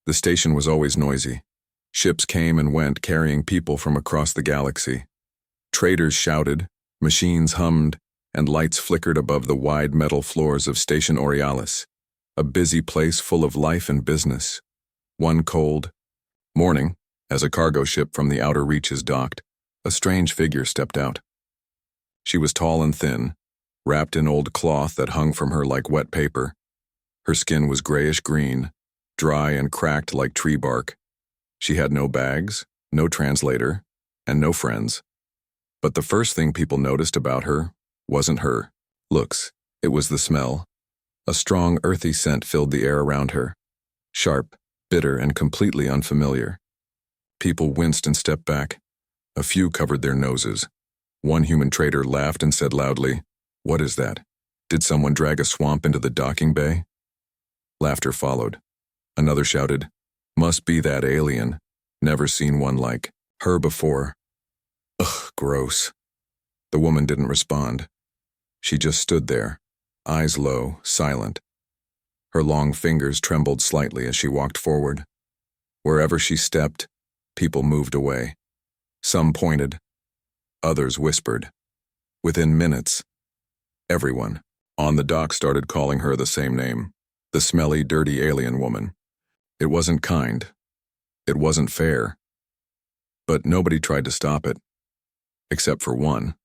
The station was always noisy. Ships came and went carrying people from across the galaxy. Traders shouted, machines hummed, and lights flickered above the wide metal floors of Station Aurealis, a busy place full of life and business. One cold morning, as a cargo ship from the outer reaches docked, a strange figure stepped out. She was tall and thin, wrapped in old cloth that hung from her like wet paper. Her skin was grayish-green, dry and cracked like tree bark. She had no bags, no translator, and no friends. But the first thing people noticed about her wasn't her looks, it was the smell. A strong, earthy scent filled the air around her, sharp, bitter, and completely unfamiliar. People winced and stepped back. A few covered their noses. One human trader laughed and said loudly, "What is that? Did someone drag a swamp into the docking bay?" Laughter followed. Another shouted, "Must be that alien. Never seen one like her before." Ugh, gross. The woman didn't respond. She just stood there, eyes low, silent. Her long fingers trembled slightly as she walked forward. Wherever she stepped, people moved away. Some pointed. Others whispered. Within minutes, everyone on the dock started calling her the same name, the smelly, dirty alien woman. It wasn't kind. It wasn't fair. But nobody tried to stop it, except for one.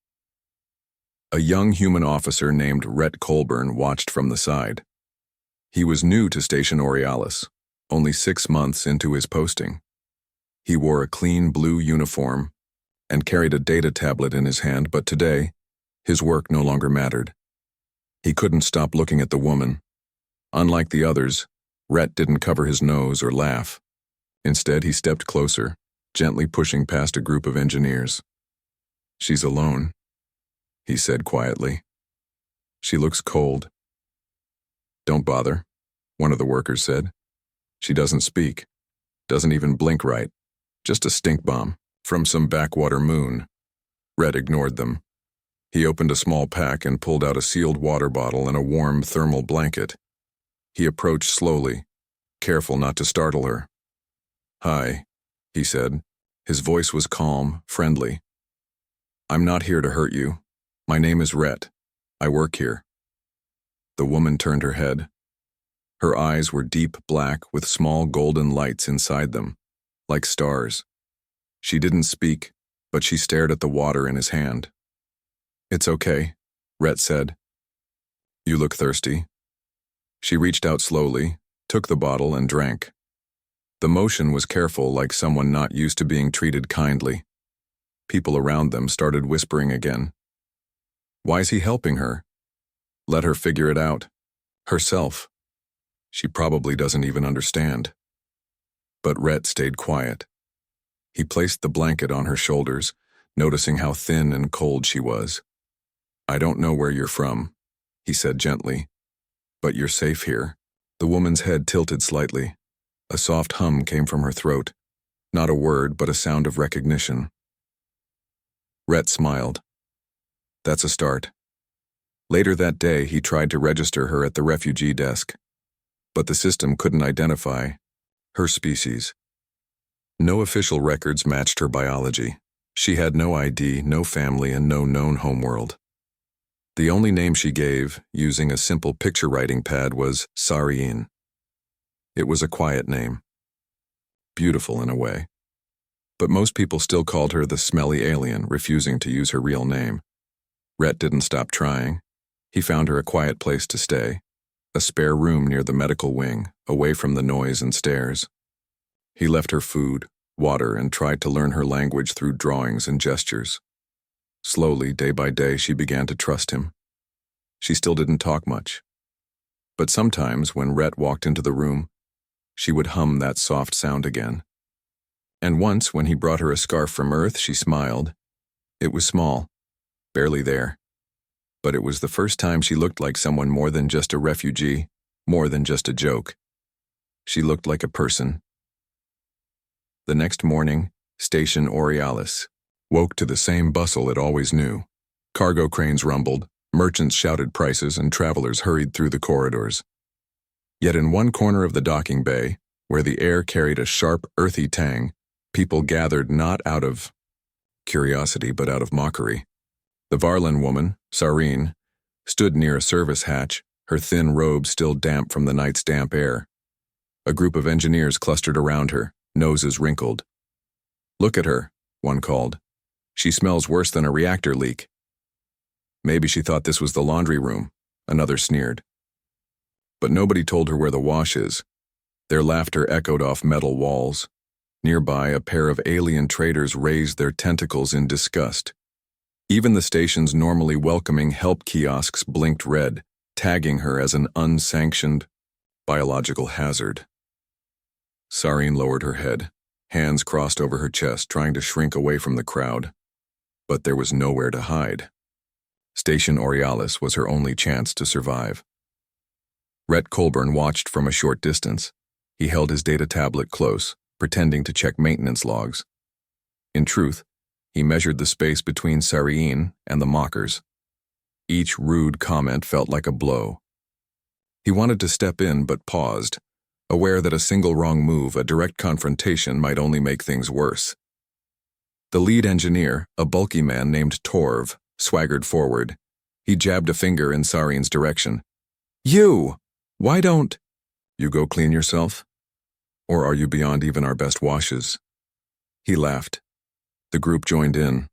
A young human officer named Rhett Colburn watched from the side. He was new to Station Aurealis, only 6 months into his posting. He wore a clean blue uniform and carried a data tablet in his hand, but today, his work no longer mattered. He couldn't stop looking at the woman. Unlike the others, Rhett didn't cover his nose or laugh. Instead, he stepped closer, gently pushing past a group of engineers. "She's alone," he said quietly. "She looks cold." "Don't bother," one of the workers said. "She doesn't speak, doesn't even blink right. Just a stink bomb from some backwater moon." Rhett ignored them. He opened a small pack and pulled out a sealed water bottle and a warm thermal blanket. He approached slowly, careful not to startle her. "Hi," he said. His voice was calm, friendly. "I'm not here to hurt you. My name is Rhett. I work here." The woman turned her head. Her eyes were deep black with small golden lights inside them, like stars. She didn't speak, but she stared at the water in his hand. "It's okay," Rhett said. "You look thirsty." She reached out slowly, took the bottle, and drank. The motion was careful, like someone not used to being treated kindly. People around them started whispering again. Why is he helping her? Let her figure it out. Herself. She probably doesn't even understand. But Rhett stayed quiet. He placed the blanket on her shoulders, noticing how thin and cold she was. "I don't know where you're from," he said gently, "but you're safe here." The woman's head tilted slightly. A soft hum came from her throat. Not a word, but a sound of recognition. Rhett smiled. That's a start. Later that day, he tried to register her at the refugee desk, but the system couldn't identify her species. No official records matched her biology. She had no ID, no family, and no known homeworld. The only name she gave, using a simple picture-writing pad, was Sariin. It was a quiet name. Beautiful in a way. But most people still called her the smelly alien, refusing to use her real name. Rhett didn't stop trying. He found her a quiet place to stay, a spare room near the medical wing, away from the noise and stares. He left her food, water, and tried to learn her language through drawings and gestures. Slowly, day by day, she began to trust him. She still didn't talk much. But sometimes, when Rhett walked into the room, she would hum that soft sound again. And once, when he brought her a scarf from Earth, she smiled. It was small, barely there. But it was the first time she looked like someone more than just a refugee, more than just a joke. She looked like a person. The next morning, Station Aurealis woke to the same bustle it always knew. Cargo cranes rumbled, merchants shouted prices, and travelers hurried through the corridors. Yet in one corner of the docking bay, Where the air carried a sharp, earthy tang, people gathered not out of curiosity but out of mockery. The Varlin woman, Sareen, stood near a service hatch, her thin robe still damp from the night's damp air. A group of engineers clustered around her, noses wrinkled. "Look at her," one called. "She smells worse than a reactor leak." Maybe she thought this was the laundry room, another sneered. But nobody told her where the wash is. Their laughter echoed off metal walls. Nearby, a pair of alien traders raised their tentacles in disgust. Even the station's normally welcoming help kiosks blinked red, tagging her as an unsanctioned biological hazard. Sareen lowered her head, hands crossed over her chest, trying to shrink away from the crowd. But there was nowhere to hide. Station Aurealis was her only chance to survive. Rhett Colburn watched from a short distance. He held his data tablet close, pretending to check maintenance logs. In truth, he measured the space between Sareen and the mockers. Each rude comment felt like a blow. He wanted to step in but paused, aware that a single wrong move, a direct confrontation, might only make things worse. The lead engineer, a bulky man named Torv, swaggered forward. He jabbed a finger in Sareen's direction. "You! Why don't you go clean yourself? Or are you beyond even our best washes?" He laughed. The group joined in.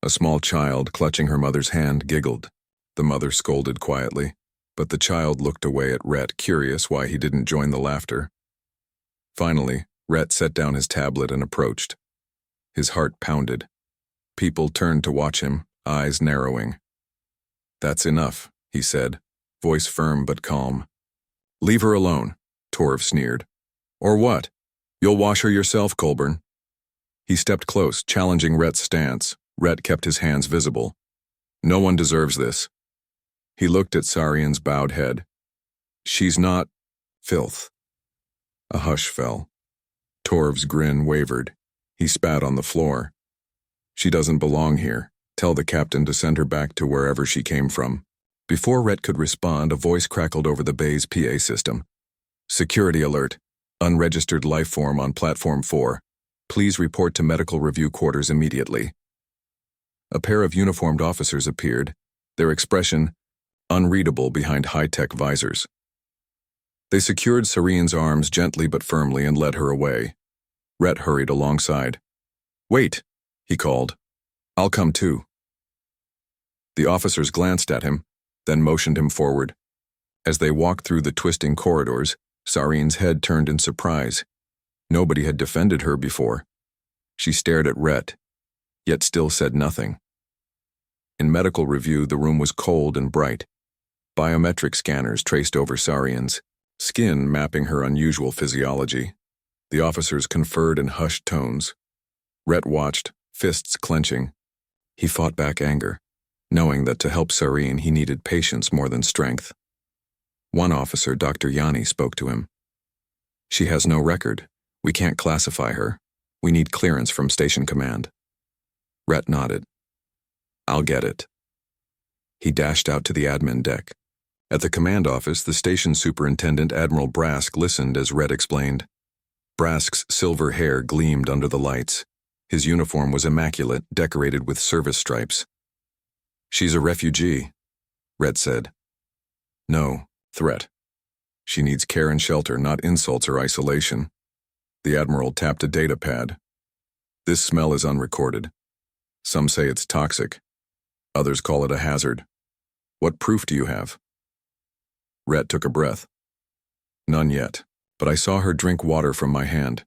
A small child, clutching her mother's hand, giggled. The mother scolded quietly, but the child looked away at Rhett, curious why he didn't join the laughter. Finally, Rhett set down his tablet and approached. His heart pounded. People turned to watch him, eyes narrowing. "That's enough," he said, voice firm but calm. "Leave her alone," Torv sneered. "Or what? You'll wash her yourself, Colburn." He stepped close, challenging Rhett's stance. Rhett kept his hands visible. "No one deserves this." He looked at Sareen's bowed head. "She's not filth." A hush fell. Torv's grin wavered. He spat on the floor. "She doesn't belong here. Tell the captain to send her back to wherever she came from." Before Rhett could respond, a voice crackled over the bay's PA system. "Security alert. Unregistered life form on Platform 4. Please report to medical review quarters immediately." A pair of uniformed officers appeared, their expression unreadable behind high-tech visors. They secured Sareen's arms gently but firmly and led her away. Rhett hurried alongside. "Wait," he called. "I'll come too." The officers glanced at him, then motioned him forward. As they walked through the twisting corridors, Sareen's head turned in surprise. Nobody had defended her before. She stared at Rhett, yet still said nothing. In medical review, the room was cold and bright. Biometric scanners traced over Sareen's skin, mapping her unusual physiology. The officers conferred in hushed tones. Rhett watched, fists clenching. He fought back anger, knowing that to help Sareen he needed patience more than strength. One officer, Dr. Yanni, spoke to him. "She has no record. We can't classify her. We need clearance from station command." Rhett nodded. "I'll get it." He dashed out to the admin deck. At the command office, the station superintendent, Admiral Brask, listened as Rhett explained. Brask's silver hair gleamed under the lights. His uniform was immaculate, decorated with service stripes. "She's a refugee," Rhett said. "No, threat. She needs care and shelter, not insults or isolation." The Admiral tapped a data pad. "This smell is unrecorded. Some say it's toxic. Others call it a hazard. What proof do you have?" Rhett took a breath. "None yet, but I saw her drink water from my hand.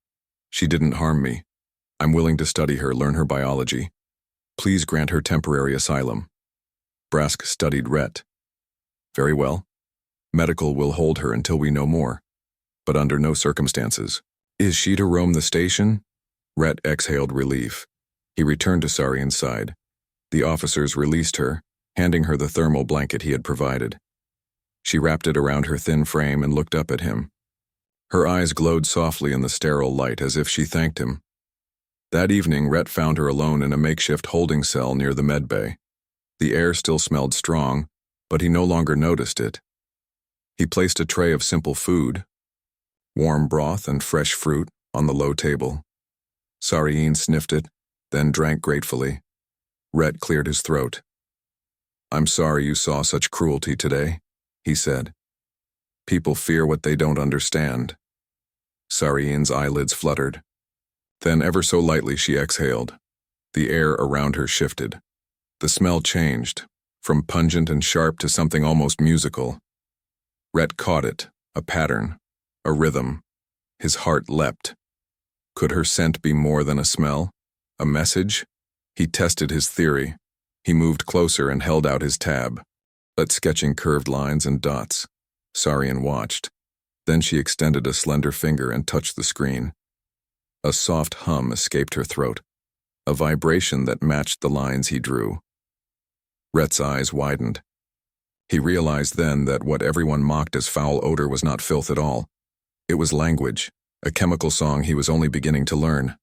She didn't harm me. I'm willing to study her, learn her biology. Please grant her temporary asylum." Brask studied Rhett. "Very well. Medical will hold her until we know more, but under no circumstances." "Is she to roam the station?" Rhett exhaled relief. He returned to Sareen's side. The officers released her, handing her the thermal blanket he had provided. She wrapped it around her thin frame and looked up at him. Her eyes glowed softly in the sterile light as if she thanked him. That evening, Rhett found her alone in a makeshift holding cell near the medbay. The air still smelled strong, but he no longer noticed it. He placed a tray of simple food, warm broth and fresh fruit on the low table. Sareen sniffed it, then drank gratefully. Rhett cleared his throat. "I'm sorry you saw such cruelty today," he said. "People fear what they don't understand." Sareen's eyelids fluttered. Then ever so lightly she exhaled. The air around her shifted. The smell changed, from pungent and sharp to something almost musical. Rhett caught it, a pattern, a rhythm. His heart leapt. Could her scent be more than a smell? A message? He tested his theory. He moved closer and held out his tab, sketching curved lines and dots. Sareen watched. Then she extended a slender finger and touched the screen. A soft hum escaped her throat, a vibration that matched the lines he drew. Rhett's eyes widened. He realized then that what everyone mocked as foul odor was not filth at all. It was language, a chemical song he was only beginning to learn.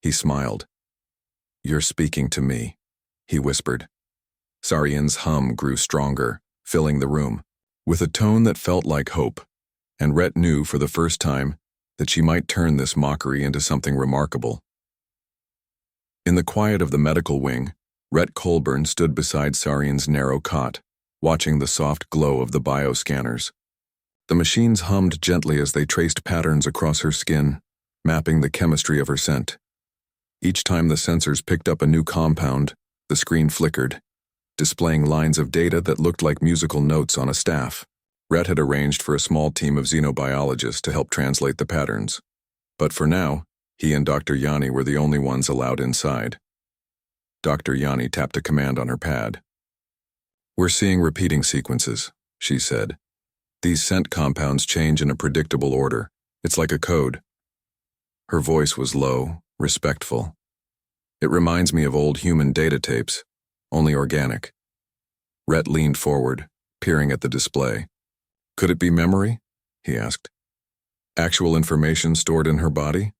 He smiled. "You're speaking to me," he whispered. Sareen's hum grew stronger, filling the room, with a tone that felt like hope, and Rhett knew for the first time that she might turn this mockery into something remarkable. In the quiet of the medical wing, Rhett Colburn stood beside Sareen's narrow cot, watching the soft glow of the bioscanners. The machines hummed gently as they traced patterns across her skin, mapping the chemistry of her scent. Each time the sensors picked up a new compound, the screen flickered, displaying lines of data that looked like musical notes on a staff. Rhett had arranged for a small team of xenobiologists to help translate the patterns. But for now, he and Dr. Yanni were the only ones allowed inside. Dr. Yanni tapped a command on her pad. "We're seeing repeating sequences," she said. "These scent compounds change in a predictable order. It's like a code." Her voice was low, respectful. "It reminds me of old human data tapes, only organic." Rhett leaned forward, peering at the display. "Could it be memory?" he asked. "Actual information stored in her body?"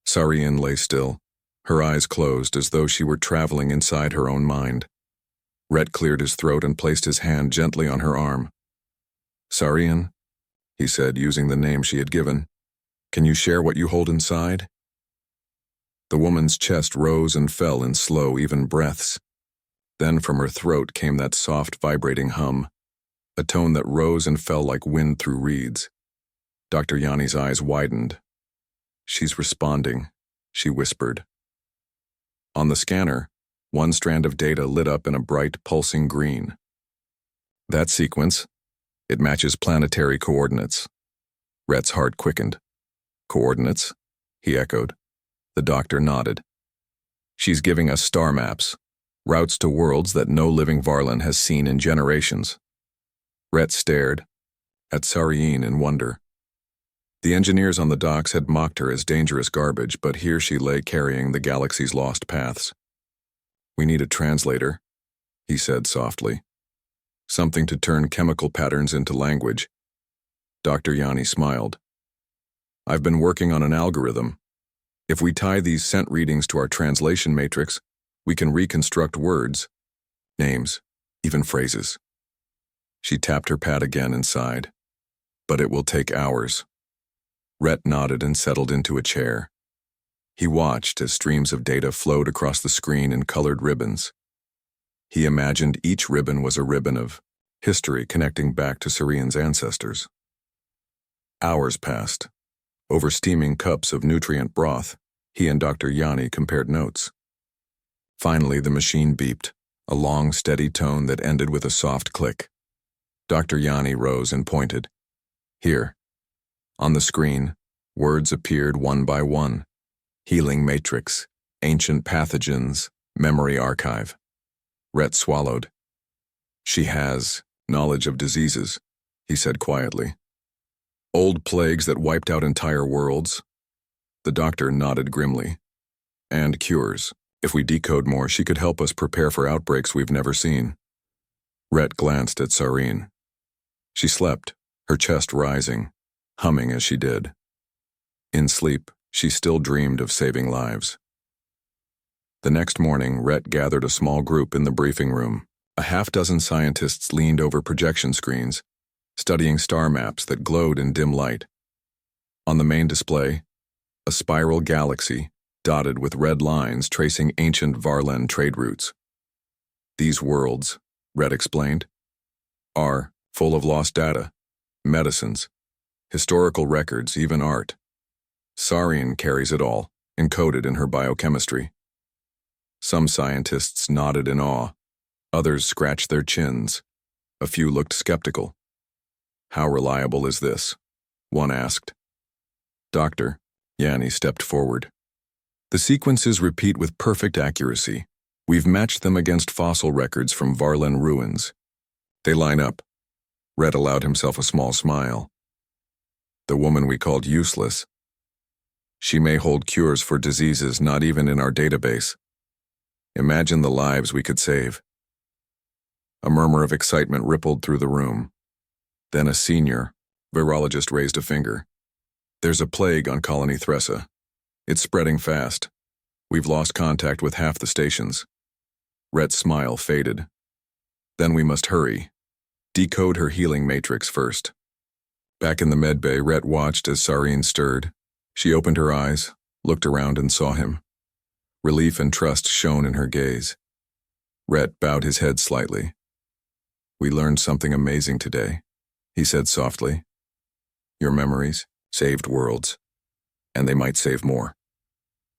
Sareen lay still, her eyes closed as though she were traveling inside her own mind. Rhett cleared his throat and placed his hand gently on her arm. "Sareen," he said, using the name she had given, "can you share what you hold inside?" The woman's chest rose and fell in slow, even breaths. Then from her throat came that soft, vibrating hum, a tone that rose and fell like wind through reeds. Dr. Yanni's eyes widened. "She's responding," she whispered. On the scanner, one strand of data lit up in a bright, pulsing green. "That sequence, it matches planetary coordinates." Rhett's heart quickened. "Coordinates?" he echoed. The doctor nodded. "She's giving us star maps, routes to worlds that no living Varlan has seen in generations." Rhett stared at Sareen in wonder. The engineers on the docks had mocked her as dangerous garbage, but here she lay carrying the galaxy's lost paths. "We need a translator," he said softly. "Something to turn chemical patterns into language." Dr. Yanni smiled. "I've been working on an algorithm. If we tie these scent readings to our translation matrix, we can reconstruct words, names, even phrases." She tapped her pad again and sighed. "But it will take hours." Rhett nodded and settled into a chair. He watched as streams of data flowed across the screen in colored ribbons. He imagined each ribbon was a ribbon of history connecting back to Sareen's ancestors. Hours passed. Over steaming cups of nutrient broth, he and Dr. Yanni compared notes. Finally, the machine beeped, a long, steady tone that ended with a soft click. Dr. Yanni rose and pointed. "Here." On the screen, words appeared one by one. Healing matrix, ancient pathogens, memory archive. Rhett swallowed. "She has knowledge of diseases," he said quietly. "Old plagues that wiped out entire worlds." The doctor nodded grimly. "And cures. If we decode more, she could help us prepare for outbreaks we've never seen." Rhett glanced at Sareen. She slept, her chest rising, humming as she did. In sleep, she still dreamed of saving lives. The next morning, Rhett gathered a small group in the briefing room. A half-dozen scientists leaned over projection screens, studying star maps that glowed in dim light. On the main display, a spiral galaxy dotted with red lines tracing ancient Varlen trade routes. These worlds, Red explained, are full of lost data, medicines, historical records, even art. Sarian carries it all, encoded in her biochemistry. Some scientists nodded in awe, others scratched their chins. A few looked skeptical. How reliable is this? One asked. Doctor, Yanni stepped forward. The sequences repeat with perfect accuracy. We've matched them against fossil records from Varlen ruins. They line up. Red allowed himself a small smile. The woman we called useless. She may hold cures for diseases not even in our database. Imagine the lives we could save. A murmur of excitement rippled through the room. Then a senior virologist raised a finger. There's a plague on Colony Thressa. It's spreading fast. We've lost contact with half the stations. Rhett's smile faded. Then we must hurry. Decode her healing matrix first. Back in the medbay, Rhett watched as Sareen stirred. She opened her eyes, looked around and saw him. Relief and trust shone in her gaze. Rhett bowed his head slightly. We learned something amazing today, he said softly. Your memories saved worlds, and they might save more.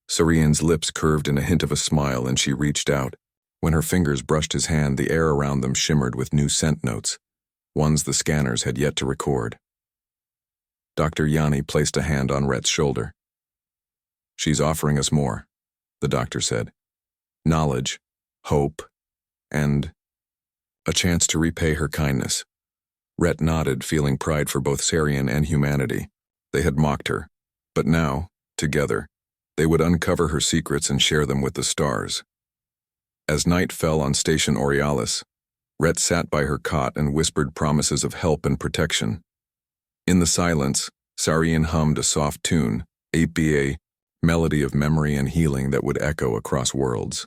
Sarian's lips curved in a hint of a smile, and she reached out. When her fingers brushed his hand, the air around them shimmered with new scent notes, ones the scanners had yet to record. Dr. Yanni placed a hand on Rhett's shoulder. She's offering us more, the doctor said. Knowledge, hope, and a chance to repay her kindness. Rhett nodded, feeling pride for both Sarian and humanity. They had mocked her, but now, together, they would uncover her secrets and share them with the stars. As night fell on Station Aurealis, Rhett sat by her cot and whispered promises of help and protection. In the silence, Sarian hummed a soft tune, a melody of memory and healing that would echo across worlds.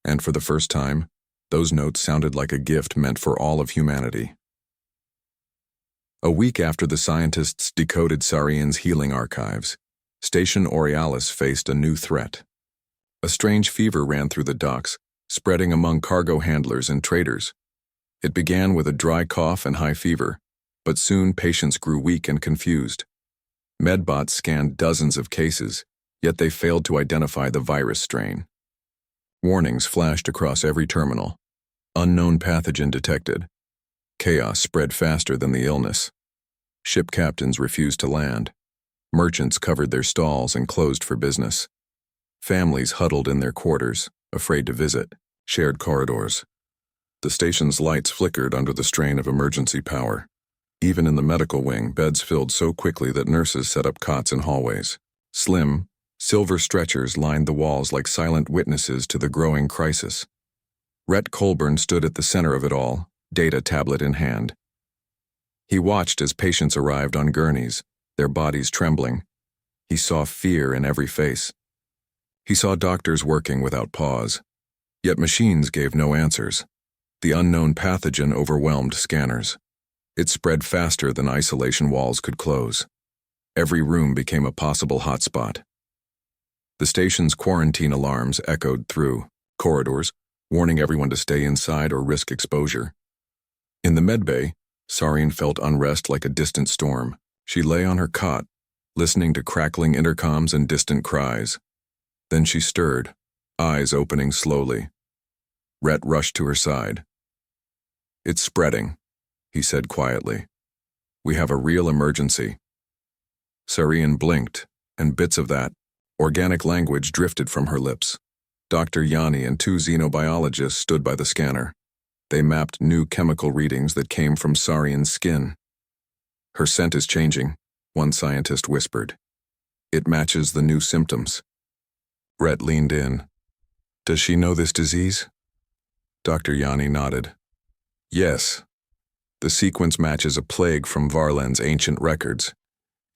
And for the first time, those notes sounded like a gift meant for all of humanity. A week after the scientists decoded Sarian's healing archives, Station Aurealis faced a new threat. A strange fever ran through the docks, spreading among cargo handlers and traders. It began with a dry cough and high fever, but soon patients grew weak and confused. Medbots scanned dozens of cases, yet they failed to identify the virus strain. Warnings flashed across every terminal. Unknown pathogen detected. Chaos spread faster than the illness. Ship captains refused to land. Merchants covered their stalls and closed for business. Families huddled in their quarters, afraid to visit, shared corridors. The station's lights flickered under the strain of emergency power. Even in the medical wing, beds filled so quickly that nurses set up cots in hallways. Slim, silver stretchers lined the walls like silent witnesses to the growing crisis. Rhett Colburn stood at the center of it all, data tablet in hand. He watched as patients arrived on gurneys, their bodies trembling. He saw fear in every face. He saw doctors working without pause. Yet machines gave no answers. The unknown pathogen overwhelmed scanners. It spread faster than isolation walls could close. Every room became a possible hotspot. The station's quarantine alarms echoed through corridors, warning everyone to stay inside or risk exposure. In the medbay, Sarian felt unrest like a distant storm. She lay on her cot, listening to crackling intercoms and distant cries. Then she stirred, eyes opening slowly. Rhett rushed to her side. It's spreading, he said quietly. We have a real emergency. Sarian blinked, and bits of that organic language drifted from her lips. Dr. Yanni and two xenobiologists stood by the scanner. They mapped new chemical readings that came from Sarian's skin. Her scent is changing, one scientist whispered. It matches the new symptoms. Rhett leaned in. Does she know this disease? Dr. Yanni nodded. Yes. The sequence matches a plague from Varlen's ancient records.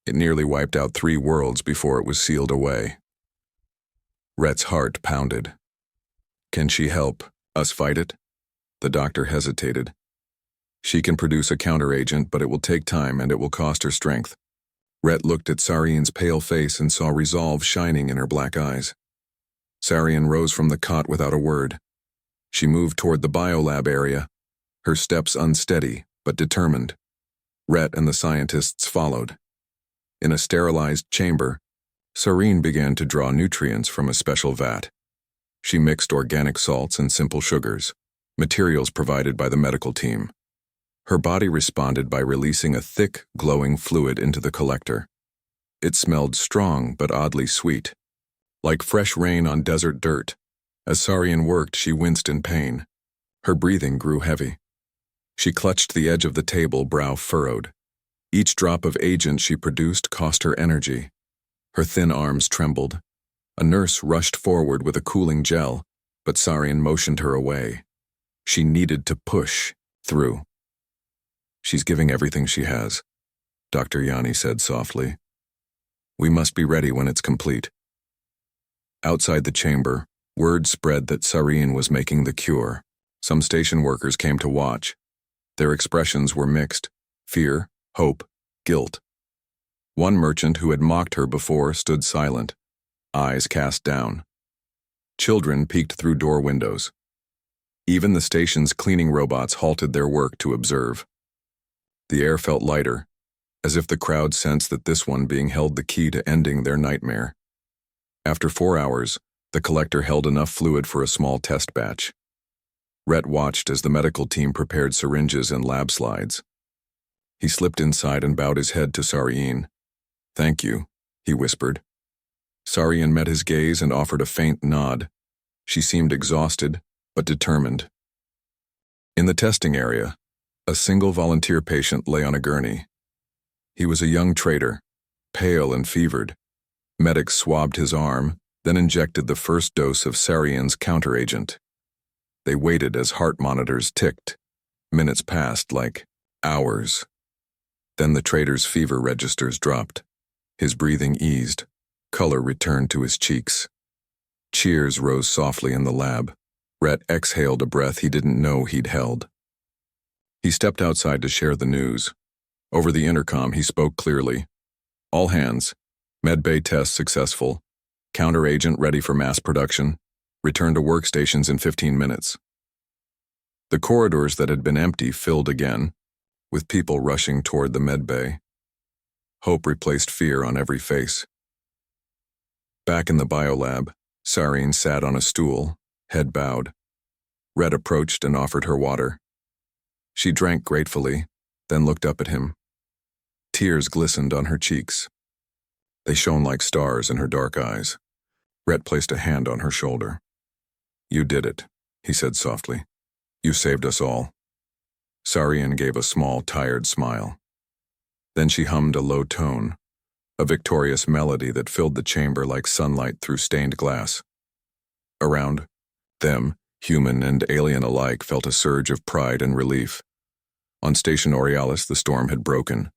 It nearly wiped out 3 worlds before it was sealed away. Rhett's heart pounded. Can she help us fight it? The doctor hesitated. She can produce a counteragent, but it will take time and it will cost her strength. Rhett looked at Sarian's pale face and saw resolve shining in her black eyes. Sarian rose from the cot without a word. She moved toward the biolab area, her steps unsteady but determined. Rhett and the scientists followed. In a sterilized chamber, Sareen began to draw nutrients from a special vat. She mixed organic salts and simple sugars, materials provided by the medical team. Her body responded by releasing a thick, glowing fluid into the collector. It smelled strong but oddly sweet, like fresh rain on desert dirt. As Sarian worked, she winced in pain. Her breathing grew heavy. She clutched the edge of the table, brow furrowed. Each drop of agent she produced cost her energy. Her thin arms trembled. A nurse rushed forward with a cooling gel, but Sarian motioned her away. She needed to push through. "She's giving everything she has," Dr. Yanni said softly. "We must be ready when it's complete." Outside the chamber, word spread that Sareen was making the cure. Some station workers came to watch. Their expressions were mixed: fear, hope, guilt. One merchant who had mocked her before stood silent, eyes cast down. Children peeked through door windows. Even the station's cleaning robots halted their work to observe. The air felt lighter, as if the crowd sensed that this one being held the key to ending their nightmare. After 4 hours, the collector held enough fluid for a small test batch. Rhett watched as the medical team prepared syringes and lab slides. He slipped inside and bowed his head to Sareen. "Thank you," he whispered. Sareen met his gaze and offered a faint nod. She seemed exhausted, but determined. In the testing area, a single volunteer patient lay on a gurney. He was a young trader, pale and fevered. Medics swabbed his arm, then injected the first dose of Sarian's counteragent. They waited as heart monitors ticked. Minutes passed like hours. Then the trader's fever registers dropped. His breathing eased. Color returned to his cheeks. Cheers rose softly in the lab. Rhett exhaled a breath he didn't know he'd held. He stepped outside to share the news. Over the intercom, he spoke clearly. "All hands. Medbay test successful. Counteragent ready for mass production. Return to workstations in 15 minutes." The corridors that had been empty filled again, with people rushing toward the medbay. Hope replaced fear on every face. Back in the biolab, Sareen sat on a stool, head bowed. Rhett approached and offered her water. She drank gratefully, then looked up at him. Tears glistened on her cheeks. They shone like stars in her dark eyes. Rhett placed a hand on her shoulder. "You did it," he said softly. "You saved us all." Sareen gave a small, tired smile. Then she hummed a low tone, a victorious melody that filled the chamber like sunlight through stained glass. Around them, human and alien alike felt a surge of pride and relief. On Station Aurealis, the storm had broken.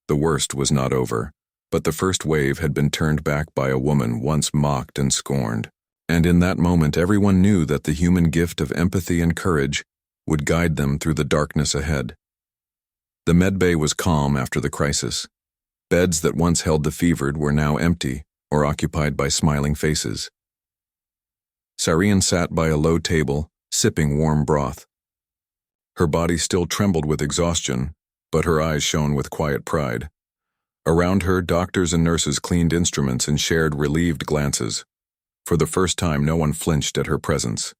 The worst was not over, but the first wave had been turned back by a woman once mocked and scorned. And in that moment, everyone knew that the human gift of empathy and courage would guide them through the darkness ahead. The medbay was calm after the crisis. Beds that once held the fevered were now empty or occupied by smiling faces. Sareen sat by a low table, sipping warm broth. Her body still trembled with exhaustion, but her eyes shone with quiet pride. Around her, doctors and nurses cleaned instruments and shared relieved glances. For the first time, no one flinched at her presence.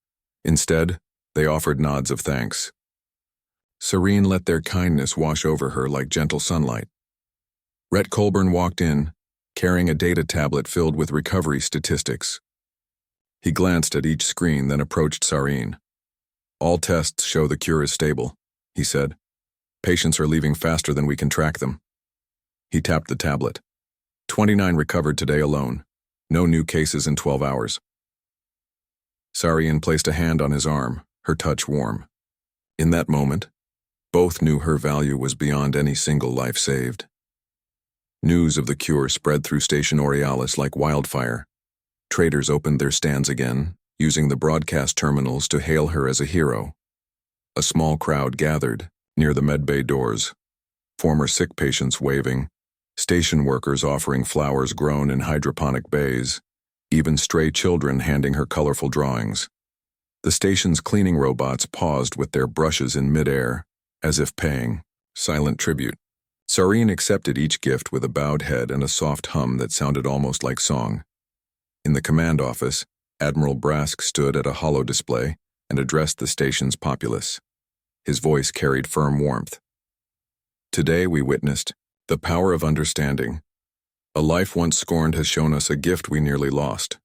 Instead, they offered nods of thanks. Sareen let their kindness wash over her like gentle sunlight. Rhett Colburn walked in, carrying a data tablet filled with recovery statistics. He glanced at each screen, then approached Sareen. "All tests show the cure is stable," he said. "Patients are leaving faster than we can track them." He tapped the tablet. 29 recovered today alone. No new cases in 12 hours. Sareen placed a hand on his arm, her touch warm. In that moment, both knew her value was beyond any single life saved. News of the cure spread through Station Aurealis like wildfire. Traders opened their stands again, using the broadcast terminals to hail her as a hero. A small crowd gathered near the medbay doors, former sick patients waving, Station workers offering flowers grown in hydroponic bays, even stray children handing her colorful drawings. The station's cleaning robots paused with their brushes in midair, as if paying silent tribute. Sareen accepted each gift with a bowed head and a soft hum that sounded almost like song. In the command office, Admiral Brask stood at a holo display and addressed the station's populace. His voice carried firm warmth. Today we witnessed the power of understanding. A life once scorned has shown us a gift we nearly lost.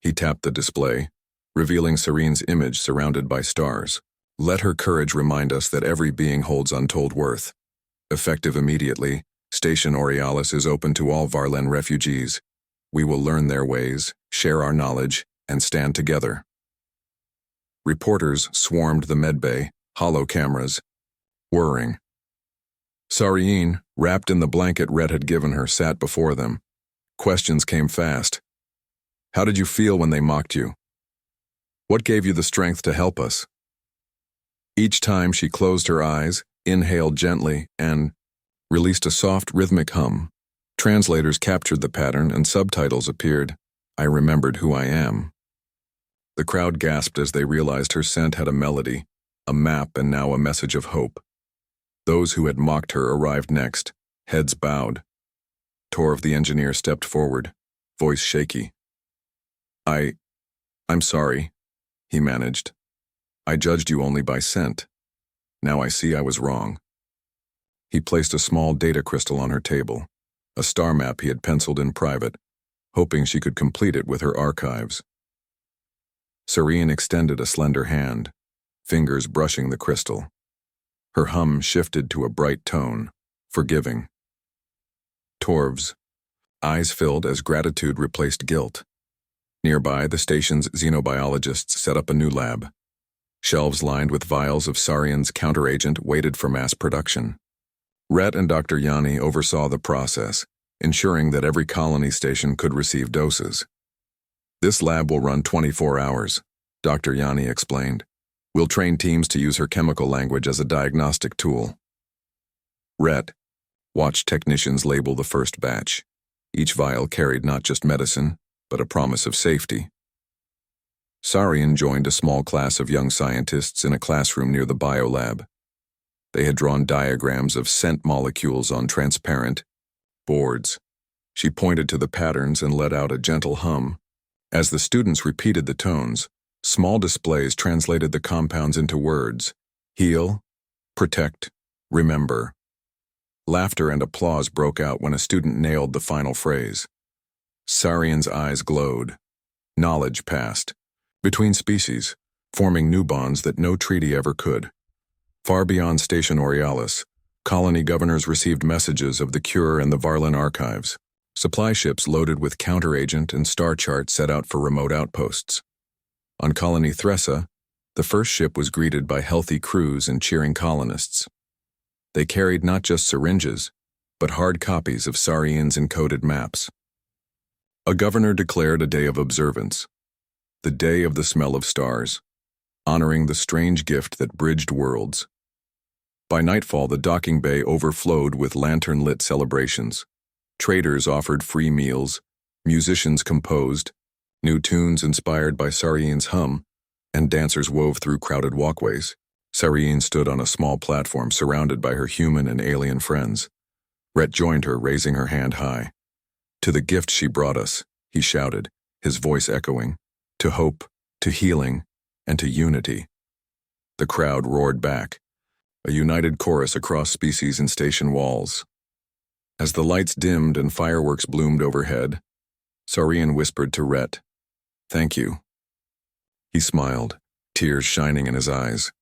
He tapped the display, revealing Sareen's image surrounded by stars. Let her courage remind us that every being holds untold worth. Effective immediately, Station Aurealis is open to all Varlen refugees. We will learn their ways, share our knowledge, and stand together. Reporters swarmed the medbay, holo cameras, whirring. Sareen, wrapped in the blanket Rhett had given her, sat before them. Questions came fast. How did you feel when they mocked you? What gave you the strength to help us? Each time she closed her eyes, inhaled gently, and released a soft rhythmic hum. Translators captured the pattern and subtitles appeared. I remembered who I am. The crowd gasped as they realized her scent had a melody, a map, and now a message of hope. Those who had mocked her arrived next, heads bowed. Torv the engineer stepped forward, voice shaky. I'm sorry, he managed. I judged you only by scent. Now I see I was wrong. He placed a small data crystal on her table, a star map he had penciled in private, hoping she could complete it with her archives. Sareen extended a slender hand, fingers brushing the crystal. Her hum shifted to a bright tone, forgiving. Torv's eyes filled as gratitude replaced guilt. Nearby, the station's xenobiologists set up a new lab. Shelves lined with vials of Sarian's counteragent waited for mass production. Rhett and Dr. Yanni oversaw the process, ensuring that every colony station could receive doses. This lab will run 24 hours, Dr. Yanni explained. We'll train teams to use her chemical language as a diagnostic tool. Rhett watched technicians label the first batch. Each vial carried not just medicine, but a promise of safety. Sarian joined a small class of young scientists in a classroom near the biolab. They had drawn diagrams of scent molecules on transparent boards. She pointed to the patterns and let out a gentle hum. As the students repeated the tones, small displays translated the compounds into words: heal, protect, remember. Laughter and applause broke out when a student nailed the final phrase. Sarian's eyes glowed. Knowledge passed between species, forming new bonds that no treaty ever could. Far beyond Station Aurealis, colony governors received messages of the cure and the Varlen archives. Supply ships loaded with counteragent and star charts set out for remote outposts. On Colony Thressa, the first ship was greeted by healthy crews and cheering colonists. They carried not just syringes, but hard copies of Sarian's encoded maps. A governor declared a day of observance, the day of the smell of stars, honoring the strange gift that bridged worlds. By nightfall, the docking bay overflowed with lantern-lit celebrations. Traders offered free meals, musicians composed, new tunes inspired by Sarian's hum, and dancers wove through crowded walkways. Sareen stood on a small platform surrounded by her human and alien friends. Rhett joined her, raising her hand high. To the gift she brought us, he shouted, his voice echoing. To hope, to healing, and to unity. The crowd roared back, a united chorus across species and station walls. As the lights dimmed and fireworks bloomed overhead, Sareen whispered to Rhett, "Thank you." He smiled, tears shining in his eyes.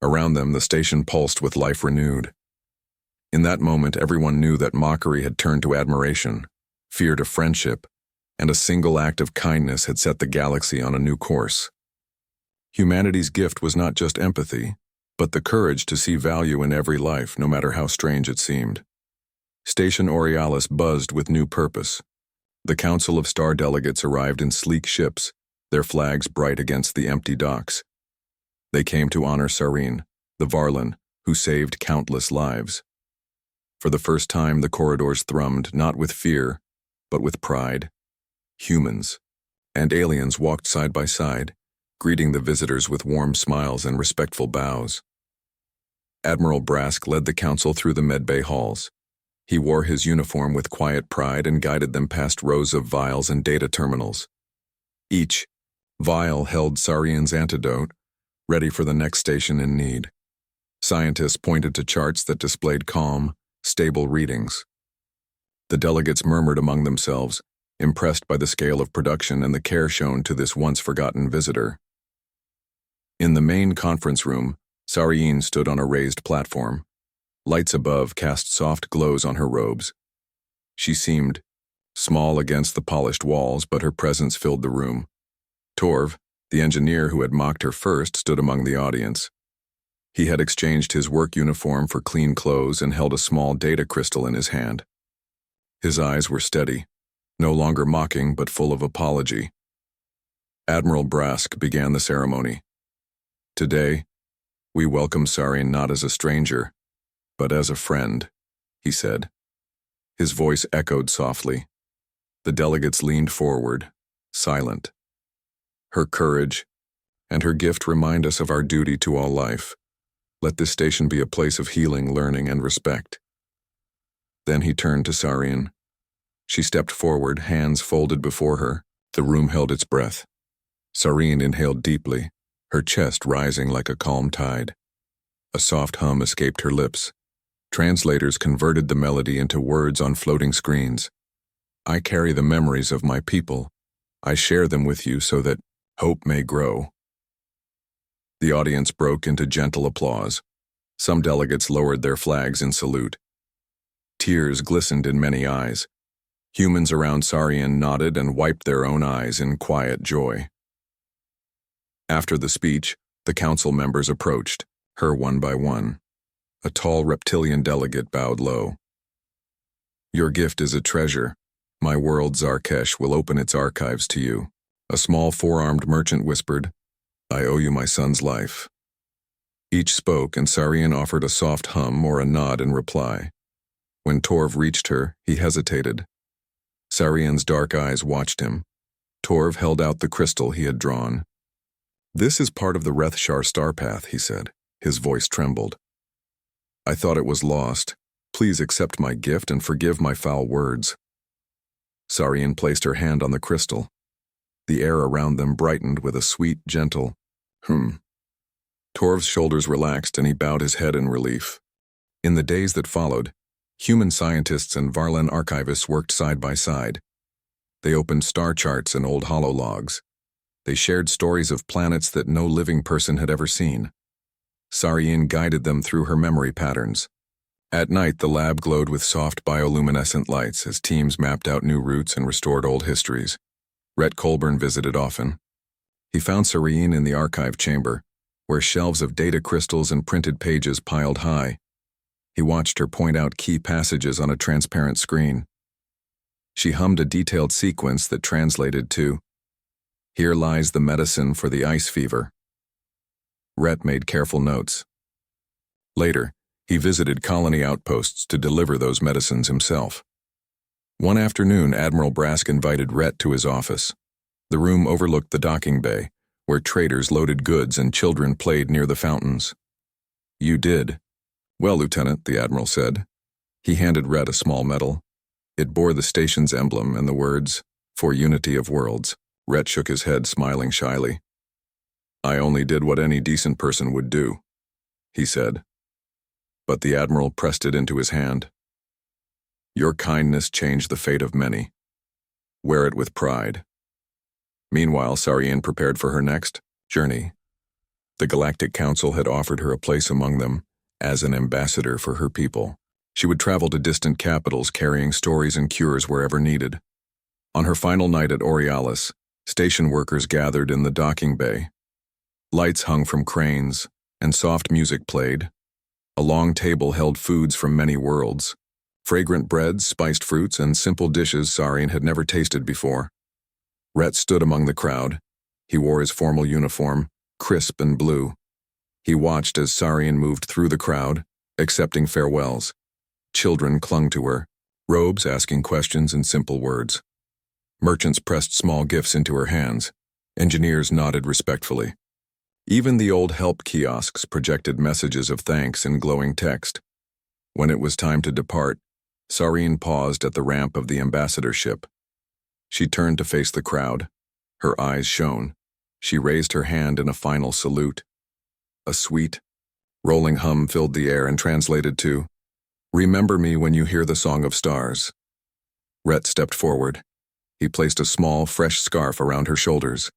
Around them, the station pulsed with life renewed. In that moment, everyone knew that mockery had turned to admiration, fear to friendship, and a single act of kindness had set the galaxy on a new course. Humanity's gift was not just empathy, but the courage to see value in every life, no matter how strange it seemed. Station Aurealis buzzed with new purpose. The Council of Star delegates arrived in sleek ships, their flags bright against the empty docks. They came to honor Sareen, the Varlen, who saved countless lives. For the first time, the corridors thrummed, not with fear, but with pride. Humans and aliens walked side by side, greeting the visitors with warm smiles and respectful bows. Admiral Brask led the council through the medbay halls. He wore his uniform with quiet pride and guided them past rows of vials and data terminals. Each vial held Sarian's antidote, ready for the next station in need. Scientists pointed to charts that displayed calm, stable readings. The delegates murmured among themselves, impressed by the scale of production and the care shown to this once-forgotten visitor. In the main conference room, Sarian stood on a raised platform. Lights above cast soft glows on her robes. She seemed small against the polished walls, but her presence filled the room. Torv, the engineer who had mocked her first, stood among the audience. He had exchanged his work uniform for clean clothes and held a small data crystal in his hand. His eyes were steady, no longer mocking but full of apology. Admiral Brask began the ceremony. Today, we welcome Sarian not as a stranger, but as a friend, he said. His voice echoed softly. The delegates leaned forward, silent. Her courage and her gift remind us of our duty to all life. Let this station be a place of healing, learning, and respect. Then he turned to Sarian. She stepped forward, hands folded before her. The room held its breath. Sarian inhaled deeply, her chest rising like a calm tide. A soft hum escaped her lips. Translators converted the melody into words on floating screens. I carry the memories of my people. I share them with you so that hope may grow. The audience broke into gentle applause. Some delegates lowered their flags in salute. Tears glistened in many eyes. Humans around Sarian nodded and wiped their own eyes in quiet joy. After the speech, the council members approached, her one by one. A tall reptilian delegate bowed low. Your gift is a treasure. My world, Zarkesh, will open its archives to you. A small four-armed merchant whispered, I owe you my son's life. Each spoke, and Sarian offered a soft hum or a nod in reply. When Torv reached her, he hesitated. Sarian's dark eyes watched him. Torv held out the crystal he had drawn. This is part of the Rethshar star path, he said. His voice trembled. I thought it was lost. Please accept my gift and forgive my foul words. Sarian placed her hand on the crystal. The air around them brightened with a sweet, gentle, Torv's shoulders relaxed and he bowed his head in relief. In the days that followed, human scientists and Varlan archivists worked side by side. They opened star charts and old holologs. They shared stories of planets that no living person had ever seen. Sarian guided them through her memory patterns. At night, the lab glowed with soft bioluminescent lights as teams mapped out new routes and restored old histories. Rhett Colburn visited often. He found Sarian in the archive chamber, where shelves of data crystals and printed pages piled high. He watched her point out key passages on a transparent screen. She hummed a detailed sequence that translated to, Here lies the medicine for the ice fever. Rhett made careful notes. Later, he visited colony outposts to deliver those medicines himself. One afternoon, Admiral Brask invited Rhett to his office. The room overlooked the docking bay, where traders loaded goods and children played near the fountains. You did. Well, Lieutenant, the Admiral said. He handed Rhett a small medal. It bore the station's emblem and the words, For Unity of Worlds. Rhett shook his head, smiling shyly. I only did what any decent person would do, he said. But the Admiral pressed it into his hand. Your kindness changed the fate of many. Wear it with pride. Meanwhile, Sarian prepared for her next journey. The Galactic Council had offered her a place among them as an ambassador for her people. She would travel to distant capitals carrying stories and cures wherever needed. On her final night at Aurealis, station workers gathered in the docking bay. Lights hung from cranes, and soft music played. A long table held foods from many worlds. Fragrant breads, spiced fruits, and simple dishes Sarian had never tasted before. Rhett stood among the crowd. He wore his formal uniform, crisp and blue. He watched as Sarian moved through the crowd, accepting farewells. Children clung to her, robes asking questions in simple words. Merchants pressed small gifts into her hands. Engineers nodded respectfully. Even the old help kiosks projected messages of thanks in glowing text. When it was time to depart, Sareen paused at the ramp of the ambassadorship. She turned to face the crowd. Her eyes shone. She raised her hand in a final salute. A sweet, rolling hum filled the air and translated to, "Remember me when you hear the Song of Stars." Rhett stepped forward. He placed a small, fresh scarf around her shoulders.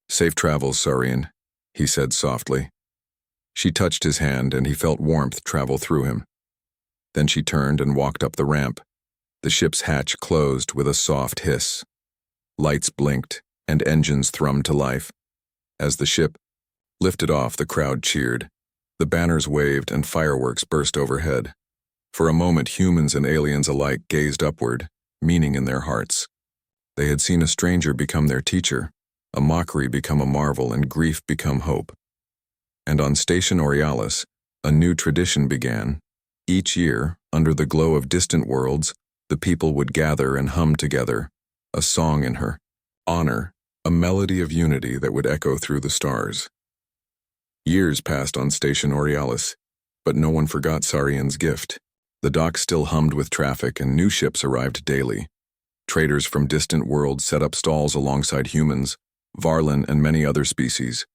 "Safe travels, Sareen," he said softly. She touched his hand and he felt warmth travel through him. Then she turned and walked up the ramp. The ship's hatch closed with a soft hiss. Lights blinked and engines thrummed to life. As the ship lifted off, the crowd cheered. The banners waved and fireworks burst overhead. For a moment, humans and aliens alike gazed upward, meaning in their hearts. They had seen a stranger become their teacher, a mockery become a marvel, and grief become hope. And on Station Aurealis, a new tradition began. Each year, under the glow of distant worlds, the people would gather and hum together, a song in her honor, a melody of unity that would echo through the stars. Years passed on Station Aurealis, but no one forgot Sareen's gift. The dock still hummed with traffic and new ships arrived daily. Traders from distant worlds set up stalls alongside humans, Varlin and many other species.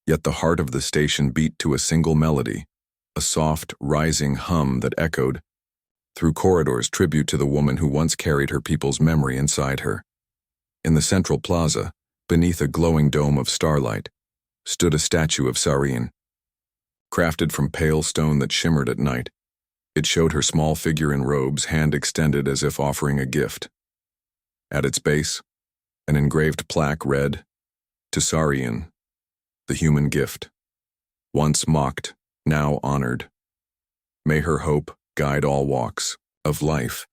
Yet the heart of the station beat to a single melody, a soft, rising hum that echoed through corridors, tribute to the woman who once carried her people's memory inside her. In the central plaza, beneath a glowing dome of starlight, stood a statue of Sareen. Crafted from pale stone that shimmered at night, it showed her small figure in robes, hand extended as if offering a gift. At its base, an engraved plaque read, "To Sareen, the human gift. Once mocked, now honored. May her hope guide all walks of life."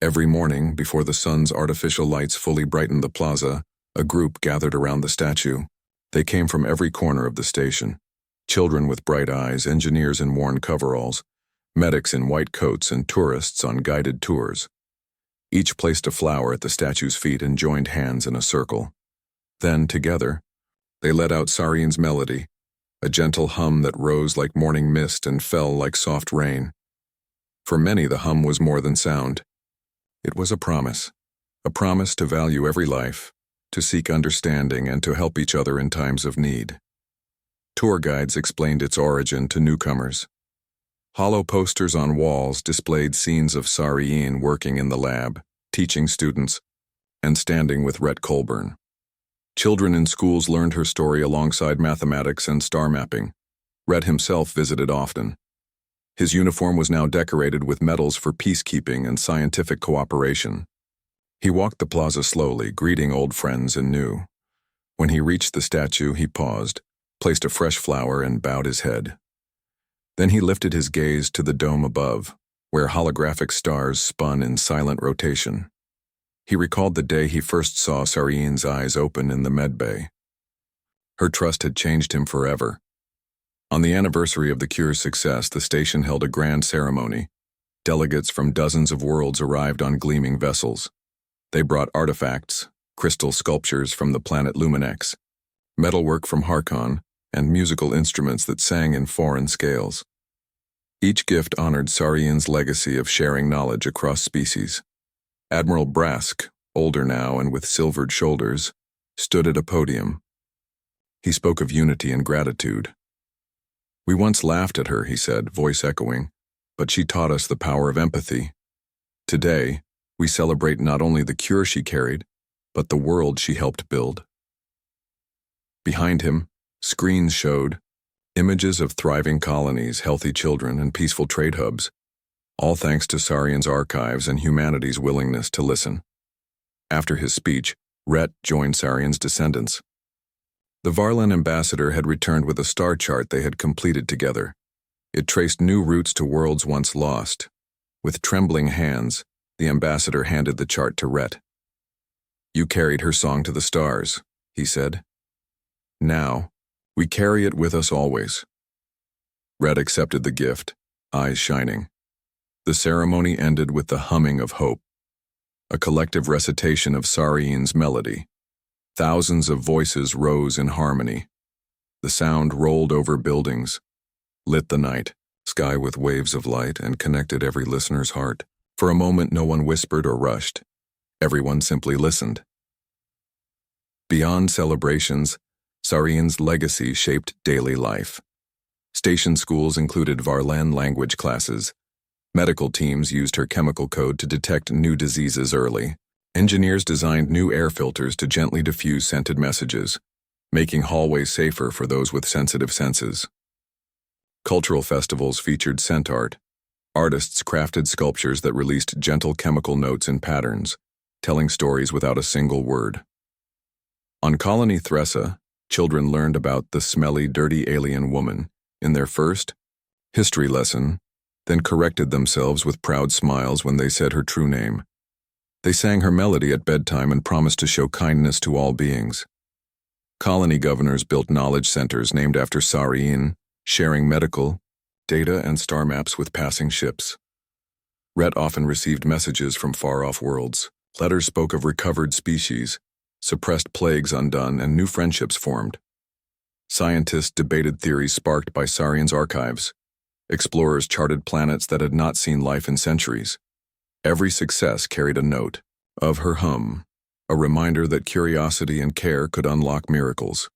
Every morning, before the sun's artificial lights fully brightened the plaza, a group gathered around the statue. They came from every corner of the station. Children with bright eyes, engineers in worn coveralls, medics in white coats, and tourists on guided tours. Each placed a flower at the statue's feet and joined hands in a circle. Then, together, they let out Sareen's melody, a gentle hum that rose like morning mist and fell like soft rain. For many, the hum was more than sound. It was a promise to value every life, to seek understanding, and to help each other in times of need. Tour guides explained its origin to newcomers. Hollow posters on walls displayed scenes of Sareen working in the lab, teaching students, and standing with Rhett Colburn. Children in schools learned her story alongside mathematics and star mapping. Rhett himself visited often. His uniform was now decorated with medals for peacekeeping and scientific cooperation. He walked the plaza slowly, greeting old friends and new. When he reached the statue, he paused, placed a fresh flower, and bowed his head. Then he lifted his gaze to the dome above, where holographic stars spun in silent rotation. He recalled the day he first saw Sareen's eyes open in the med bay. Her trust had changed him forever. On the anniversary of the cure's success, the station held a grand ceremony. Delegates from dozens of worlds arrived on gleaming vessels. They brought artifacts, crystal sculptures from the planet Luminex, metalwork from Harkon, and musical instruments that sang in foreign scales. Each gift honored Sareen's legacy of sharing knowledge across species. Admiral Brask, older now and with silvered shoulders, stood at a podium. He spoke of unity and gratitude. "We once laughed at her," he said, voice echoing, "but she taught us the power of empathy. Today, we celebrate not only the cure she carried, but the world she helped build." Behind him, screens showed images of thriving colonies, healthy children, and peaceful trade hubs, all thanks to Sareen's archives and humanity's willingness to listen. After his speech, Rhett joined Sareen's descendants. The Varlin ambassador had returned with a star chart they had completed together. It traced new routes to worlds once lost. With trembling hands, the ambassador handed the chart to Rhett. "You carried her song to the stars," he said. "Now, we carry it with us always." Rhett accepted the gift, eyes shining. The ceremony ended with the humming of hope, a collective recitation of Sarien's melody. Thousands of voices rose in harmony. The sound rolled over buildings, lit the night sky with waves of light, and connected every listener's heart. For a moment, no one whispered or rushed. Everyone simply listened. Beyond celebrations, Sarien's legacy shaped daily life. Station schools included Varlan language classes. Medical teams used her chemical code to detect new diseases early. Engineers designed new air filters to gently diffuse scented messages, making hallways safer for those with sensitive senses. Cultural festivals featured scent art. Artists crafted sculptures that released gentle chemical notes and patterns, telling stories without a single word. On Colony Thressa, children learned about the smelly, dirty alien woman in their first history lesson, then corrected themselves with proud smiles when they said her true name. They sang her melody at bedtime and promised to show kindness to all beings. Colony governors built knowledge centers named after Sarien, sharing medical, data, and star maps with passing ships. Rhett often received messages from far-off worlds. Letters spoke of recovered species, suppressed plagues undone, and new friendships formed. Scientists debated theories sparked by Sarien's archives. Explorers charted planets that had not seen life in centuries. Every success carried a note of her hum, a reminder that curiosity and care could unlock miracles.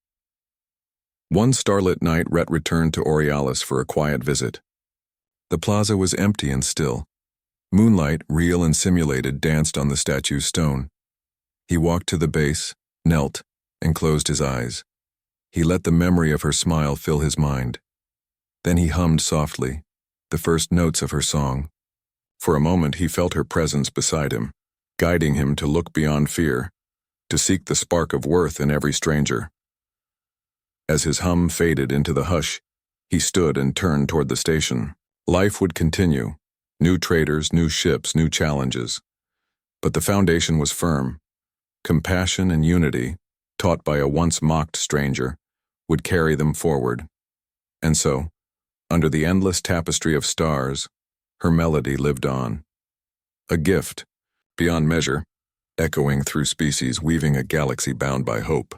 One starlit night, Rhett returned to Aurealis for a quiet visit. The plaza was empty and still. Moonlight, real and simulated, danced on the statue's stone. He walked to the base, knelt, and closed his eyes. He let the memory of her smile fill his mind. Then he hummed softly, the first notes of her song. For a moment he felt her presence beside him, guiding him to look beyond fear, to seek the spark of worth in every stranger. As his hum faded into the hush, he stood and turned toward the station. Life would continue. New traders, new ships, new challenges. But the foundation was firm. Compassion and unity, taught by a once mocked stranger, would carry them forward. And so, under the endless tapestry of stars, her melody lived on. A gift, beyond measure, echoing through species, weaving a galaxy bound by hope.